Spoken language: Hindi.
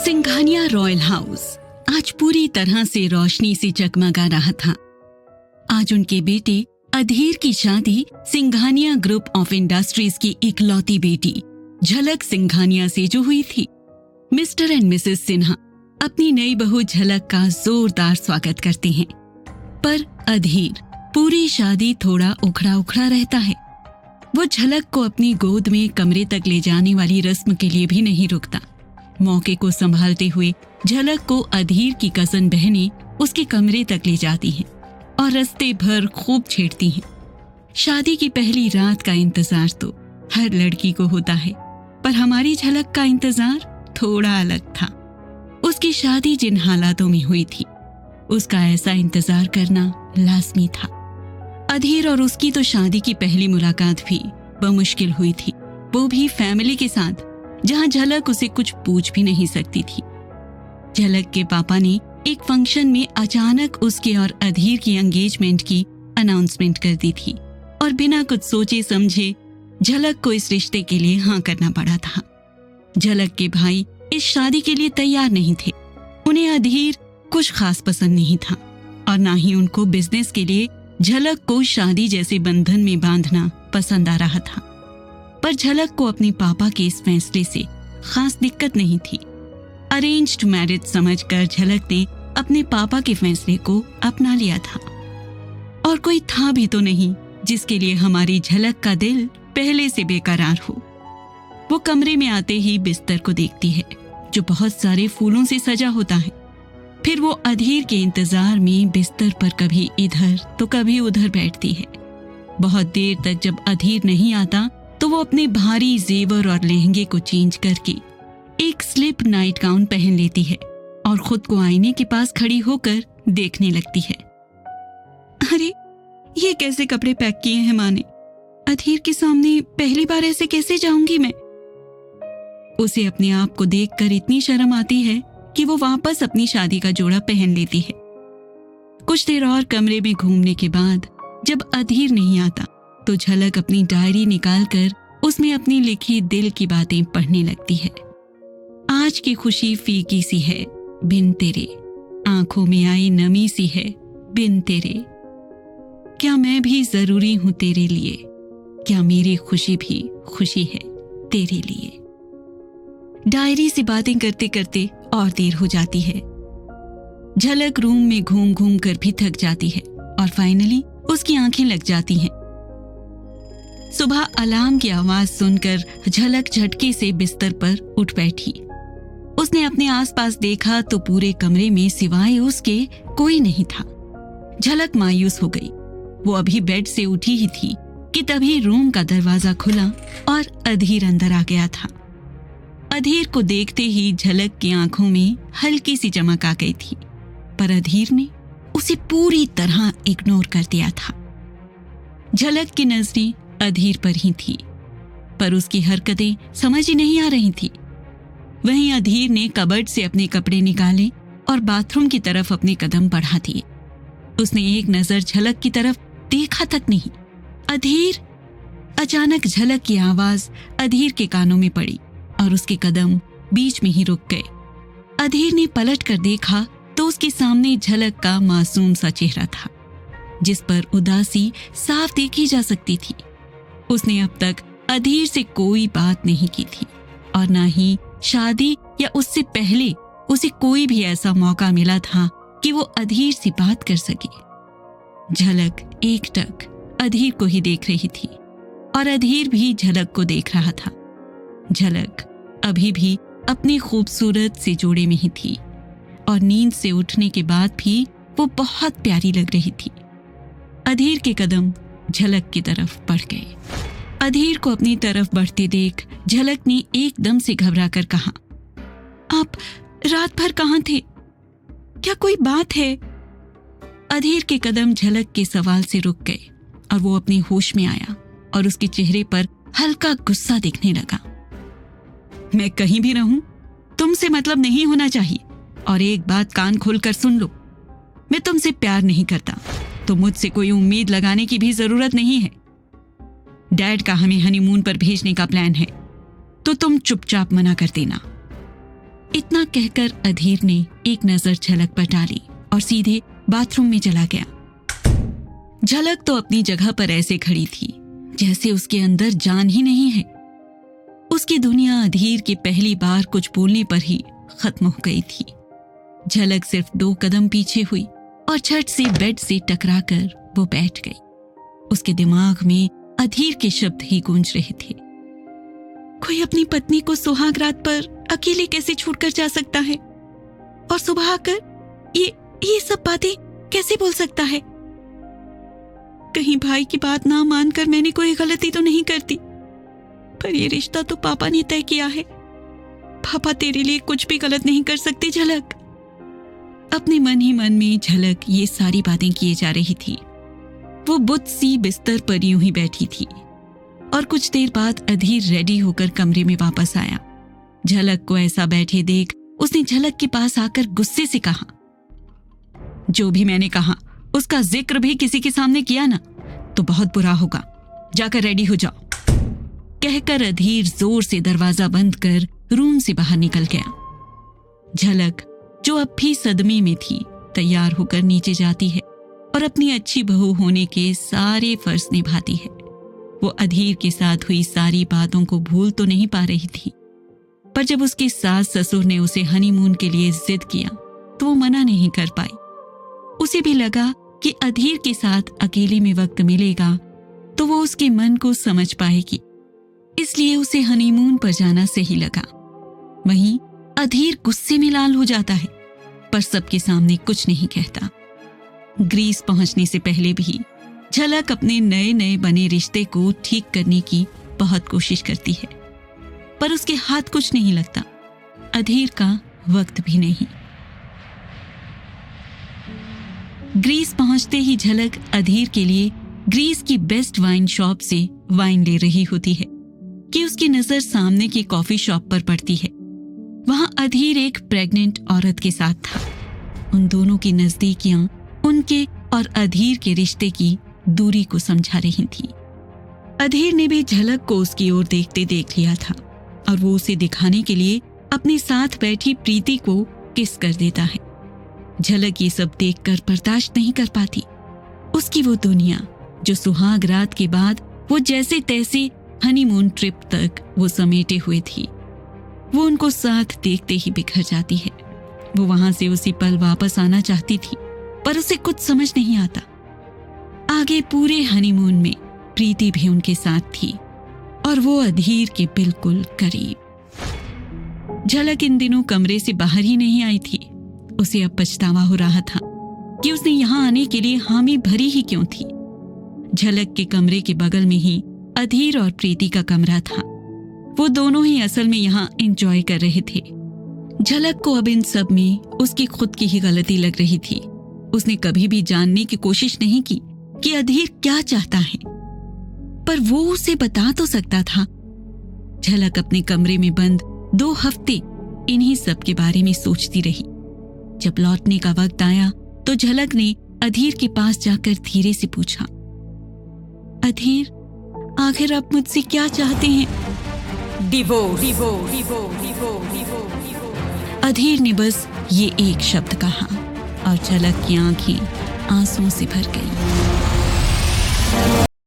सिंघानिया रॉयल हाउस आज पूरी तरह से रोशनी से जगमगा रहा था। आज उनके बेटे अधीर की शादी सिंघानिया ग्रुप ऑफ इंडस्ट्रीज की इकलौती बेटी झलक सिंघानिया से जो हुई थी। मिस्टर एंड मिसेस सिन्हा अपनी नई बहू झलक का जोरदार स्वागत करते हैं, पर अधीर पूरी शादी थोड़ा उखड़ा उखड़ा रहता है। वो झलक को अपनी गोद में कमरे तक ले जाने वाली रस्म के लिए भी नहीं रुकता। मौके को संभालते हुए झलक को अधीर की कजन बहनें उसके कमरे तक ले जाती हैं और रास्ते भर खूब छेड़ती हैं। शादी की पहली रात का इंतजार तो हर लड़की को होता है, पर हमारी झलक का इंतजार थोड़ा अलग था। उसकी शादी जिन हालातों में हुई थी, उसका ऐसा इंतजार करना लाजमी था। अधीर और उसकी तो शादी की पहली मुलाकात भी बमुश्किल हुई थी, वो भी फैमिली के साथ, जहां झलक उसे कुछ पूछ भी नहीं सकती थी। झलक के पापा ने एक फंक्शन में अचानक उसके और अधीर की एंगेजमेंट की अनाउंसमेंट कर दी थी और बिना कुछ सोचे समझे झलक को इस रिश्ते के लिए हाँ करना पड़ा था। झलक के भाई इस शादी के लिए तैयार नहीं थे। उन्हें अधीर कुछ खास पसंद नहीं था और ना ही उनको बिजनेस के लिए झलक को शादी जैसे बंधन में बांधना पसंद आ रहा था। पर झलक को अपने पापा के इस फैसले से खास दिक्कत नहीं थी। अरेंज्ड मैरिज समझकर झलक ने अपने पापा के फैसले को अपना लिया था। और कोई था भी तो नहीं जिसके लिए हमारी झलक का दिल पहले से बेकरार हो। वो कमरे में आते ही बिस्तर को देखती है, जो बहुत सारे फूलों से सजा होता है। फिर वो अधीर के इंतजार में बिस्तर पर कभी इधर तो कभी उधर बैठती है। बहुत देर तक जब अधीर नहीं आता तो वो अपने भारी जेवर और लहंगे को चेंज करके एक स्लिप नाइट गाउन पहन लेती है और खुद को आईने के पास खड़ी होकर देखने लगती है। अरे, ये कैसे कपड़े पैक किए हैं माँ ने? अधीर के सामने पहली बार ऐसे कैसे जाऊंगी मैं? उसे अपने आप को देखकर इतनी शर्म आती है कि वो वापस अपनी शादी का जोड़ा पहन लेती है। कुछ देर और कमरे में घूमने के बाद जब अधीर नहीं आता तो झलक अपनी डायरी निकालकर उसमें अपनी लिखी दिल की बातें पढ़ने लगती है। आज की खुशी फीकी सी है बिन तेरे, आंखों में आई नमी सी है बिन तेरे। क्या मैं भी जरूरी हूं तेरे लिए? क्या मेरी खुशी भी खुशी है तेरे लिए? डायरी से बातें करते करते और देर हो जाती है। झलक रूम में घूम घूम कर भी थक जाती है और फाइनली उसकी आंखें लग जाती हैं। सुबह अलार्म की आवाज सुनकर झलक झटके से बिस्तर पर उठ बैठी। उसने अपने आसपास देखा तो पूरे कमरे में सिवाय उसके कोई नहीं था। झलक मायूस हो गई। वो अभी बेड से उठी ही थी कि तभी रूम का दरवाजा खुला और अधीर अंदर आ गया था। अधीर को देखते ही झलक की आंखों में हल्की सी चमक आ गई थी, पर अधीर ने उसे पूरी तरह इग्नोर कर दिया था। झलक की नजरें अधीर पर ही थी, पर उसकी हरकतें समझ ही नहीं आ रही थी। वहीं अधीर ने कबर्ड से अपने कपड़े निकाले और बाथरूम की तरफ अपने कदम बढ़ा दिए। उसने एक नजर झलक की तरफ देखा तक नहीं। अधीर! अचानक झलक की आवाज अधीर के कानों में पड़ी और उसके कदम बीच में ही रुक गए। अधीर ने पलट कर देखा तो उसके सामने झलक का मासूम सा चेहरा था, जिस पर उदासी साफ देखी जा सकती थी। उसने अब तक अधीर से कोई बात नहीं की थी और ना ही शादी या उससे पहले उसे कोई भी ऐसा मौका मिला था कि वो अधीर से बात कर सके। झलक एकटक अधीर को ही देख रही थी और अधीर भी झलक को देख रहा था। झलक अभी भी अपनी खूबसूरत से जोड़े में ही थी और नींद से उठने के बाद भी वो बहुत प्यारी लग रही थी। अधीर के कदम झलक की तरफ बढ़ गए। अधीर को अपनी तरफ बढ़ते देख झलक ने एकदम से घबरा कर कहा, आप रात भर कहाँ थे? क्या कोई बात है? अधीर के कदम झलक के सवाल से रुक गए और वो अपने होश में आया और उसके चेहरे पर हल्का गुस्सा दिखने लगा। मैं कहीं भी रहूं, तुमसे मतलब नहीं होना चाहिए। और एक बात कान खोलकर सुन लो, मैं तुमसे प्यार नहीं करता, तो मुझसे कोई उम्मीद लगाने की भी जरूरत नहीं है। डैड का हमें हनीमून पर भेजने का प्लान है। तो तुम चुपचाप मना कर देना। इतना कहकर अधीर ने एक नजर झलक पर डाली और सीधे बाथरूम में चला गया। झलक तो अपनी जगह पर ऐसे खड़ी थी जैसे उसके अंदर जान ही नहीं है। उसकी दुनिया अधीर के पहली बार कुछ बोलने पर ही खत्म हो गई थी। झलक सिर्फ 2 कदम पीछे हुई और झट से बेड से टकराकर वो बैठ गई। उसके दिमाग में अधीर के शब्द ही गूंज रहे थे। कोई अपनी पत्नी को सुहाग रात पर अकेले कैसे छोड़कर जा सकता है, और सुबह आकर ये सब बातें कैसे बोल सकता है। कहीं भाई की बात ना मानकर मैंने कोई गलती तो नहीं करती, पर ये रिश्ता तो पापा ने तय किया है। पापा तेरे लिए कुछ भी गलत नहीं कर सकते झलक। अपने मन ही मन में झलक ये सारी बातें किए जा रही थी। वो बुत सी बिस्तर पर यूं ही बैठी थी और कुछ देर बाद अधीर रेडी होकर कमरे में वापस आया। झलक को ऐसा बैठे देख उसने झलक के पास आकर गुस्से से कहा, जो भी मैंने कहा उसका जिक्र भी किसी के सामने किया ना तो बहुत बुरा होगा। जाकर रेडी हो जाओ। कहकर अधीर जोर से दरवाजा बंद कर रूम से बाहर निकल गया। झलक जो अब भी सदमे में थी तैयार होकर नीचे जाती है और अपनी अच्छी बहू होने के सारे फर्ज निभाती है। वो अधीर के साथ हुई सारी बातों को भूल तो नहीं पा रही थी, पर जब उसके सास ससुर ने उसे हनीमून के लिए जिद किया तो वो मना नहीं कर पाई। उसे भी लगा कि अधीर के साथ अकेले में वक्त मिलेगा तो वो उसके मन को समझ पाएगी, इसलिए उसे हनीमून पर जाना सही लगा। वहीं अधीर गुस्से में लाल हो जाता है पर सबके सामने कुछ नहीं कहता। ग्रीस पहुंचने से पहले भी झलक अपने नए नए बने रिश्ते को ठीक करने की बहुत कोशिश करती है, पर उसके हाथ कुछ नहीं लगता। अधीर का वक्त भी नहीं। ग्रीस पहुंचते ही झलक अधीर के लिए ग्रीस की बेस्ट वाइन शॉप से वाइन ले रही होती है कि उसकी नजर सामने की कॉफी शॉप पर पड़ती है। वहां अधीर एक प्रेग्नेंट औरत के साथ था। उन दोनों की नजदीकियां उनके और अधीर के रिश्ते की दूरी को समझा रही थी। अधीर ने भी झलक को उसकी ओर देखते देख लिया था और वो उसे दिखाने के लिए अपने साथ बैठी प्रीति को किस कर देता है। झलक ये सब देखकर बर्दाश्त नहीं कर पाती। उसकी वो दुनिया जो सुहाग रात के बाद वो जैसे तैसे हनीमून ट्रिप तक वो समेटे हुए थी, वो उनको साथ देखते ही बिखर जाती है। वो वहां से उसी पल वापस आना चाहती थी, पर उसे कुछ समझ नहीं आता। आगे पूरे हनीमून में प्रीति भी उनके साथ थी और वो अधीर के बिल्कुल करीब। झलक इन दिनों कमरे से बाहर ही नहीं आई थी। उसे अब पछतावा हो रहा था कि उसने यहां आने के लिए हामी भरी ही क्यों थी। झलक के कमरे के बगल में ही अधीर और प्रीति का कमरा था। वो दोनों ही असल में यहाँ एंजॉय कर रहे थे। झलक को अब इन सब में उसकी खुद की ही गलती लग रही थी। उसने कभी भी जानने की कोशिश नहीं की कि अधीर क्या चाहता है, पर वो उसे बता तो सकता था। झलक अपने कमरे में बंद 2 हफ्ते इन्हीं सब के बारे में सोचती रही। जब लौटने का वक्त आया तो झलक ने अधीर के पास जाकर धीरे से पूछा, अधीर, आखिर आप मुझसे क्या चाहते हैं? डिवोर्स। अधीर ने बस ये एक शब्द कहा और झलक की आंखें आंसुओं से भर गईं।